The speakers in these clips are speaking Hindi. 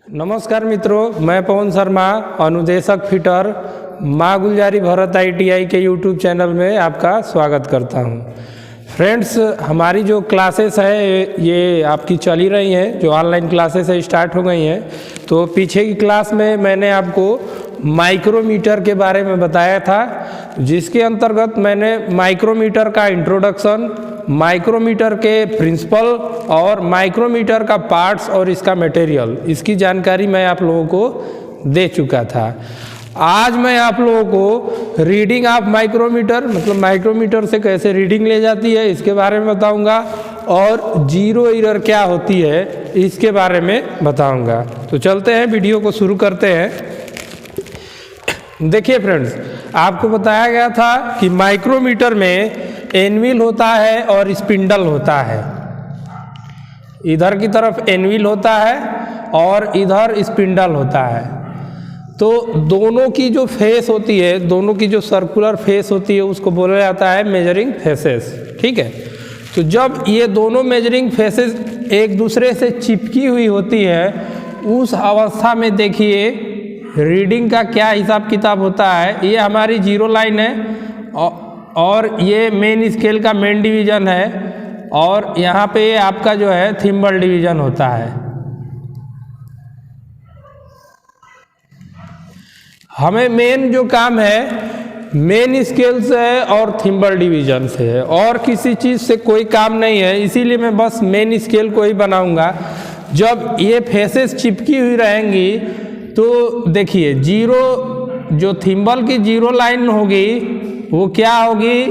नमस्कार मित्रों, मैं पवन शर्मा, अनुदेशक फिटर, माँ गुलजारी भरत ITI के YouTube चैनल में आपका स्वागत करता हूँ। फ्रेंड्स, हमारी जो क्लासेस है ये आपकी चली रही हैं, जो ऑनलाइन क्लासेस है स्टार्ट हो गई हैं। तो पीछे की क्लास में मैंने आपको माइक्रोमीटर के बारे में बताया था, जिसके अंतर्गत मैंने माइक्रोमीटर का इंट्रोडक्शन, माइक्रोमीटर के प्रिंसिपल और माइक्रोमीटर का पार्ट्स और इसका मटेरियल, इसकी जानकारी मैं आप लोगों को दे चुका था। आज मैं आप लोगों को रीडिंग ऑफ माइक्रोमीटर, मतलब माइक्रोमीटर से कैसे रीडिंग ले जाती है इसके बारे में बताऊंगा, और जीरो एरर क्या होती है इसके बारे में बताऊंगा। तो चलते हैं, वीडियो को शुरू करते हैं। देखिए फ्रेंड्स, आपको बताया गया था कि माइक्रोमीटर में एनविल होता है और स्पिंडल होता है। इधर की तरफ एनविल होता है और इधर स्पिंडल होता है। तो दोनों की जो फेस होती है, दोनों की जो सर्कुलर फेस होती है, उसको बोला जाता है मेजरिंग फेसेस। ठीक है, तो जब ये दोनों मेजरिंग फेसेस एक दूसरे से चिपकी हुई होती है, उस अवस्था में देखिए रीडिंग का क्या हिसाब किताब होता है। ये हमारी जीरो लाइन है और ये मेन स्केल का मेन डिवीजन है, और यहाँ पे आपका जो है थिम्बल डिवीजन होता है। हमें मेन जो काम है मेन स्केल से है और थिम्बल डिवीजन से है, और किसी चीज़ से कोई काम नहीं है। इसीलिए मैं बस मेन स्केल को ही बनाऊंगा। जब ये फेसेस चिपकी हुई रहेंगी तो देखिए जीरो, जो थिम्बल की जीरो लाइन होगी वो क्या होगी,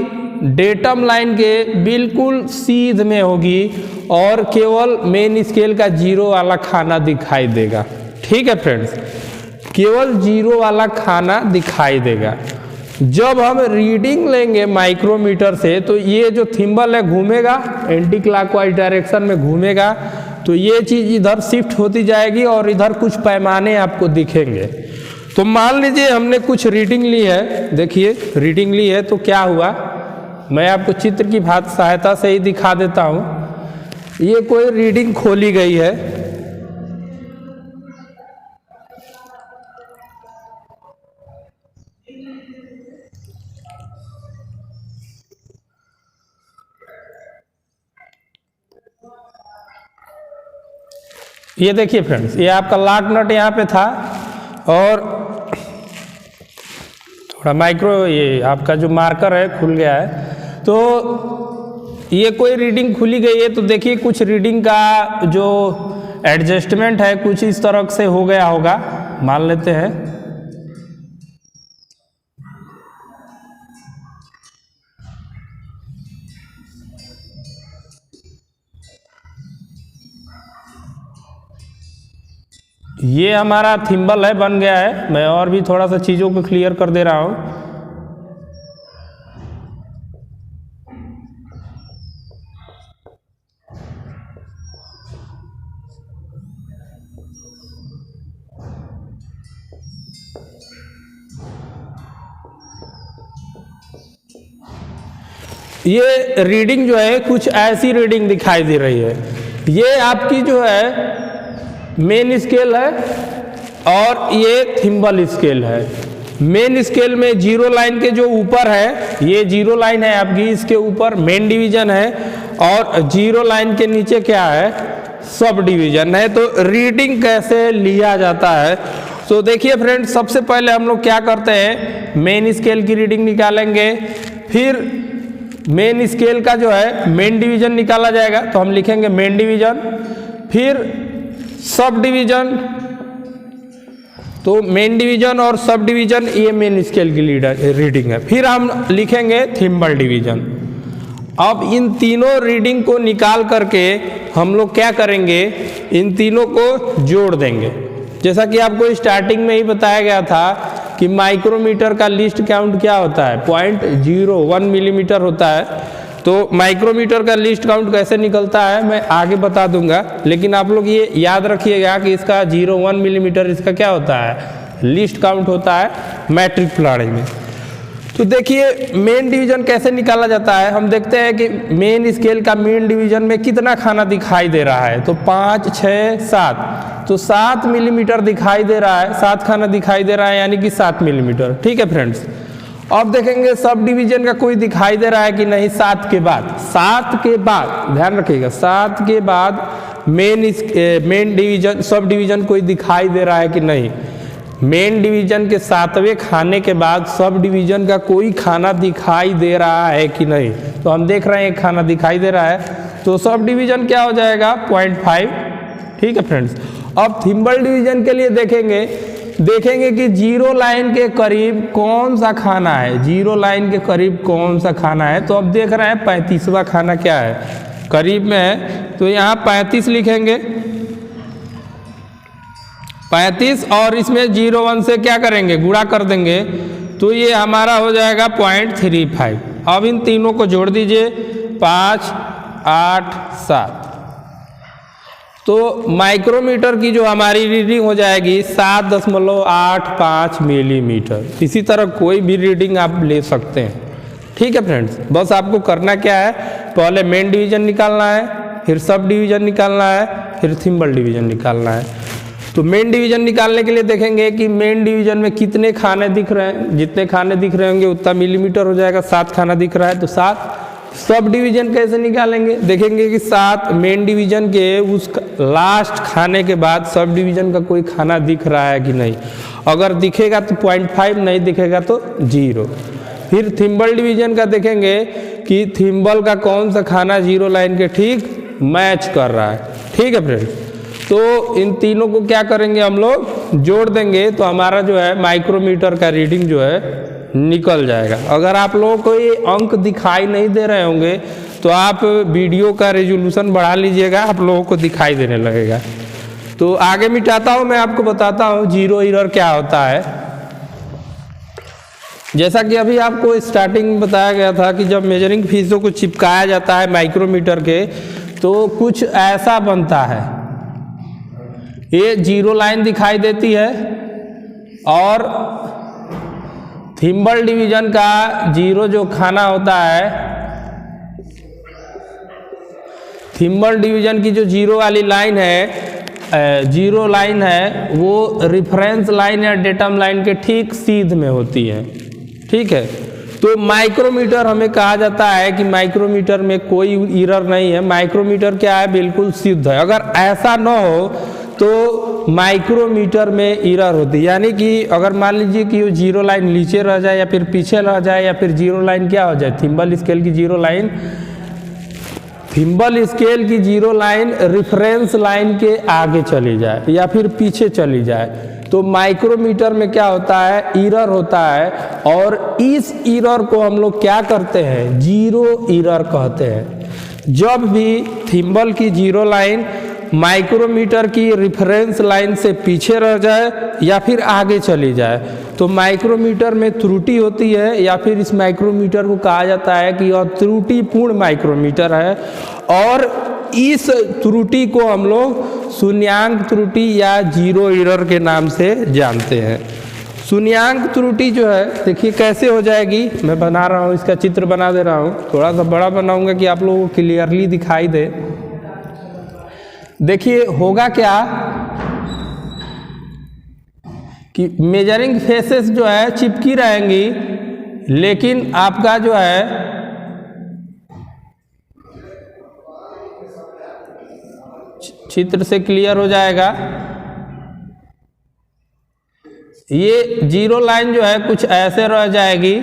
डेटम लाइन के बिल्कुल सीध में होगी, और केवल मेन स्केल का जीरो वाला खाना दिखाई देगा। ठीक है फ्रेंड्स, केवल जीरो वाला खाना दिखाई देगा। जब हम रीडिंग लेंगे माइक्रोमीटर से तो ये जो थिम्बल है घूमेगा, एंटी क्लॉकवाइज डायरेक्शन में घूमेगा, तो ये चीज़ इधर शिफ्ट होती जाएगी और इधर कुछ पैमाने आपको दिखेंगे। तो मान लीजिए हमने कुछ रीडिंग ली है, देखिए रीडिंग ली है तो क्या हुआ, मैं आपको चित्र की सहायता से ही दिखा देता हूँ। ये कोई रीडिंग खोली गई है, ये देखिए फ्रेंड्स, ये आपका लॉक नट यहाँ पे था, और थोड़ा ये आपका जो मार्कर है खुल गया है। तो ये कोई रीडिंग खुली गई है, तो देखिए कुछ रीडिंग का जो एडजस्टमेंट है कुछ इस तरह से हो गया होगा, मान लेते हैं। ये हमारा थिम्बल है, बन गया है। मैं और भी थोड़ा सा चीज़ों को क्लियर कर दे रहा हूँ। ये रीडिंग जो है कुछ ऐसी रीडिंग दिखाई दे रही है। ये आपकी जो है मेन स्केल है और ये थिम्बल स्केल है। मेन स्केल में जीरो लाइन के जो ऊपर है, ये जीरो लाइन है आपकी, इसके ऊपर मेन डिवीजन है, और जीरो लाइन के नीचे क्या है, सब डिवीजन है। तो रीडिंग कैसे लिया जाता है, तो देखिए फ्रेंड, सबसे पहले हम लोग क्या करते हैं, मेन स्केल की रीडिंग निकालेंगे, फिर मेन स्केल का जो है मेन डिवीजन निकाला जाएगा, तो हम लिखेंगे मेन डिवीजन, फिर सब डिवीजन। तो मेन डिवीजन और सब डिवीजन ये मेन स्केल की रीडिंग है। फिर हम लिखेंगे थिम्बल डिवीजन। अब इन तीनों रीडिंग को निकाल करके हम लोग क्या करेंगे, इन तीनों को जोड़ देंगे। जैसा कि आपको स्टार्टिंग में ही बताया गया था कि माइक्रोमीटर का लीस्ट काउंट क्या होता है, 0.01 मिलीमीटर होता है। तो माइक्रोमीटर का लीस्ट काउंट कैसे निकलता है मैं आगे बता दूंगा, लेकिन आप लोग ये याद रखिएगा कि इसका 0.1 मिलीमीटर इसका क्या होता है, लीस्ट काउंट होता है मैट्रिक प्रणाली में। तो देखिए मेन डिवीजन कैसे निकाला जाता है। हम देखते हैं कि मेन स्केल का मेन डिवीजन में कितना खाना दिखाई दे रहा है, तो 5, 6, 7, तो 7 मिलीमीटर दिखाई दे रहा है, 7 खाना दिखाई दे रहा है, यानी कि 7 मिलीमीटर। ठीक है फ्रेंड्स, अब देखेंगे सब डिवीजन का कोई दिखाई दे रहा है कि नहीं। 7 के बाद, 7 के बाद ध्यान रखिएगा, 7 के बाद मेन डिवीजन सब डिवीजन कोई दिखाई दे रहा है कि नहीं। मेन डिवीजन के 7वें खाने के बाद सब डिवीजन का कोई खाना दिखाई दे रहा है कि नहीं। तो हम देख रहे हैं एक खाना दिखाई दे रहा है, तो सब डिवीजन क्या हो जाएगा 0.5। ठीक है फ्रेंड्स, अब थिम्बल डिवीजन के लिए देखेंगे कि जीरो लाइन के करीब कौन सा खाना है, जीरो लाइन के करीब कौन सा खाना है। तो अब देख रहे हैं 35वां खाना क्या है, करीब में है, तो यहाँ 35 लिखेंगे, 35, और इसमें 0, 1 से क्या करेंगे, गुणा कर देंगे, तो ये हमारा हो जाएगा 0.35। अब इन तीनों को जोड़ दीजिए, 5, 8, 7, तो माइक्रोमीटर की जो हमारी रीडिंग हो जाएगी 7.85 मिलीमीटर। इसी तरह कोई भी रीडिंग आप ले सकते हैं। ठीक है फ्रेंड्स, बस आपको करना क्या है, पहले मेन डिवीजन निकालना है, फिर सब डिवीजन निकालना है, फिर थिम्बल डिवीजन निकालना है। तो मेन डिवीजन निकालने के लिए देखेंगे कि मेन डिवीजन में कितने खाने दिख रहे हैं, जितने खाने दिख रहे होंगे उतना मिलीमीटर हो जाएगा। 7 खाना दिख रहा है तो 7। सब डिवीजन कैसे निकालेंगे, देखेंगे कि 7 मेन डिवीजन के उस लास्ट खाने के बाद सब डिवीजन का कोई खाना दिख रहा है कि नहीं। अगर दिखेगा तो 0.5, नहीं दिखेगा तो 0। फिर थिम्बल डिवीजन का देखेंगे कि थिम्बल का कौन सा खाना जीरो लाइन के ठीक मैच कर रहा है। ठीक है फ्रेंड्स, तो इन तीनों को क्या करेंगे, हम लोग जोड़ देंगे, तो हमारा जो है माइक्रोमीटर का रीडिंग जो है निकल जाएगा। अगर आप लोगों को ये अंक दिखाई नहीं दे रहे होंगे तो आप वीडियो का रेजोल्यूशन बढ़ा लीजिएगा, आप लोगों को दिखाई देने लगेगा। तो आगे मिटाता हूँ, मैं आपको बताता हूँ जीरो एरर क्या होता है। जैसा कि अभी आपको स्टार्टिंग में बताया गया था कि जब मेजरिंग फीसों को चिपकाया जाता है माइक्रोमीटर के, तो कुछ ऐसा बनता है, ये जीरो लाइन दिखाई देती है, और थिम्बल डिवीजन का जीरो जो खाना होता है, थिम्बल डिवीजन की जो जीरो वाली लाइन है, जीरो लाइन है, वो रेफरेंस लाइन या डेटम लाइन के ठीक सीध में होती है। ठीक है, तो माइक्रोमीटर हमें कहा जाता है कि माइक्रोमीटर में कोई एरर नहीं है, माइक्रोमीटर क्या है, बिल्कुल सिद्ध है। अगर ऐसा न हो तो माइक्रोमीटर में एरर होती है, यानी कि अगर मान लीजिए कि वो जीरो लाइन नीचे रह जाए या फिर पीछे रह जाए, या फिर जीरो लाइन क्या हो जाए, थिम्बल स्केल की जीरो लाइन, थिम्बल स्केल की जीरो लाइन रेफरेंस लाइन के आगे चली जाए या फिर पीछे चली जाए, तो माइक्रोमीटर में क्या होता है, एरर होता है। और इस एरर को हम लोग क्या करते हैं, जीरो एरर कहते हैं। जब भी थिम्बल की जीरो लाइन माइक्रोमीटर की रेफरेंस लाइन से पीछे रह जाए या फिर आगे चली जाए, तो माइक्रोमीटर में त्रुटि होती है, या फिर इस माइक्रोमीटर को कहा जाता है कि यह त्रुटिपूर्ण माइक्रोमीटर है। और इस त्रुटि को हम लोग शून्यांक त्रुटि या जीरो एरर के नाम से जानते हैं। शून्यांक त्रुटि जो है, देखिए कैसे हो जाएगी, मैं बना रहा हूँ, इसका चित्र बना दे रहा हूँ, थोड़ा सा बड़ा बनाऊंगा कि आप लोगों को क्लियरली दिखाई दे। देखिए होगा क्या कि मेजरिंग फेसेस जो है चिपकी रहेंगी, लेकिन आपका जो है चित्र से क्लियर हो जाएगा। ये जीरो लाइन जो है कुछ ऐसे रह जाएगी।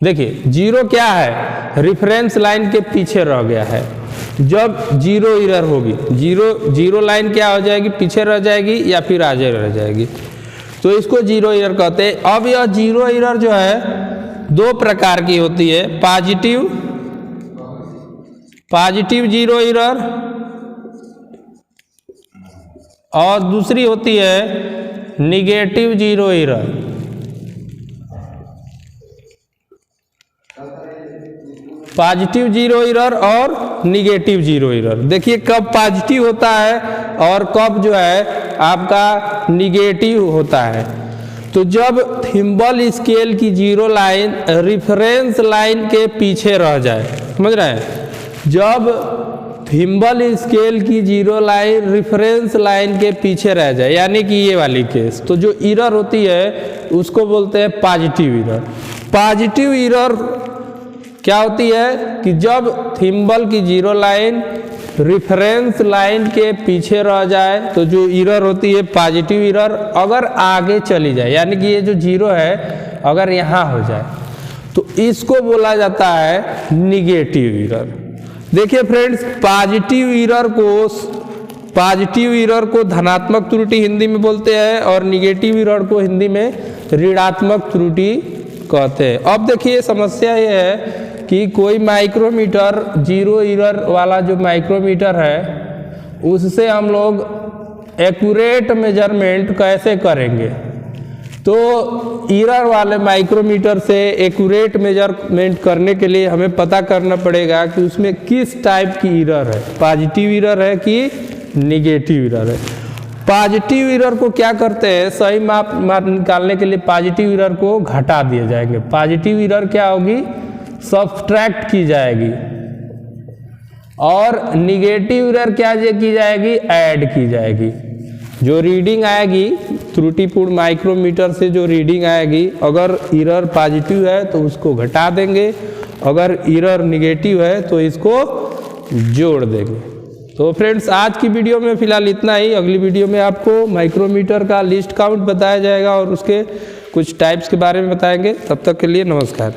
देखिए जीरो क्या है, रेफरेंस लाइन के पीछे रह गया है। जब जीरो एरर होगी, जीरो लाइन क्या हो जाएगी, पीछे रह जाएगी या फिर आगे रह जाएगी, तो इसको जीरो एरर कहते हैं। अब यह जीरो एरर जो है दो प्रकार की होती है, पॉजिटिव जीरो एरर, और दूसरी होती है negative zero error. Positive zero error और निगेटिव जीरो एरर। देखिए कब पॉजिटिव होता है और कब जो है आपका निगेटिव होता है। तो जब थिम्बल स्केल की जीरो लाइन रेफरेंस लाइन के पीछे रह जाए, समझ रहे हैं, जब थिम्बल स्केल की जीरो लाइन रेफरेंस लाइन के पीछे रह जाए, यानी कि ये वाली केस, तो जो एरर होती है उसको बोलते हैं पॉजिटिव एरर। पॉजिटिव एरर क्या होती है कि जब थिम्बल की जीरो लाइन रेफरेंस लाइन के पीछे रह जाए तो जो एरर होती है पॉजिटिव एरर, अगर आगे चली जाए, यानी कि ये जो जीरो है अगर यहाँ हो जाए तो इसको बोला जाता है निगेटिव एरर। देखिए फ्रेंड्स, पॉजिटिव एरर को धनात्मक त्रुटि हिंदी में बोलते हैं और निगेटिव एरर को हिंदी में ऋणात्मक त्रुटि कहते हैं। अब देखिए समस्या ये है कि कोई माइक्रोमीटर, जीरो एरर वाला जो माइक्रोमीटर है उससे हम लोग एक्यूरेट मेजरमेंट कैसे करेंगे। तो एरर वाले माइक्रोमीटर से एक्यूरेट मेजरमेंट करने के लिए हमें पता करना पड़ेगा कि उसमें किस टाइप की एरर है, पॉजिटिव एरर है कि निगेटिव एरर है। पॉजिटिव एरर को क्या करते हैं, सही माप निकालने के लिए पॉजिटिव एरर को घटा दिए जाएंगे। पॉजिटिव एरर क्या होगी, सब्सट्रैक्ट की जाएगी, और निगेटिव एरर क्या की जाएगी, ऐड की जाएगी। जो रीडिंग आएगी त्रुटिपूर्ण माइक्रोमीटर से, जो रीडिंग आएगी, अगर एरर पॉजिटिव है तो उसको घटा देंगे, अगर एरर निगेटिव है तो इसको जोड़ देंगे। तो फ्रेंड्स, आज की वीडियो में फिलहाल इतना ही। अगली वीडियो में आपको माइक्रोमीटर का लिस्ट काउंट बताया जाएगा और उसके कुछ टाइप्स के बारे में बताएंगे। तब तक के लिए नमस्कार।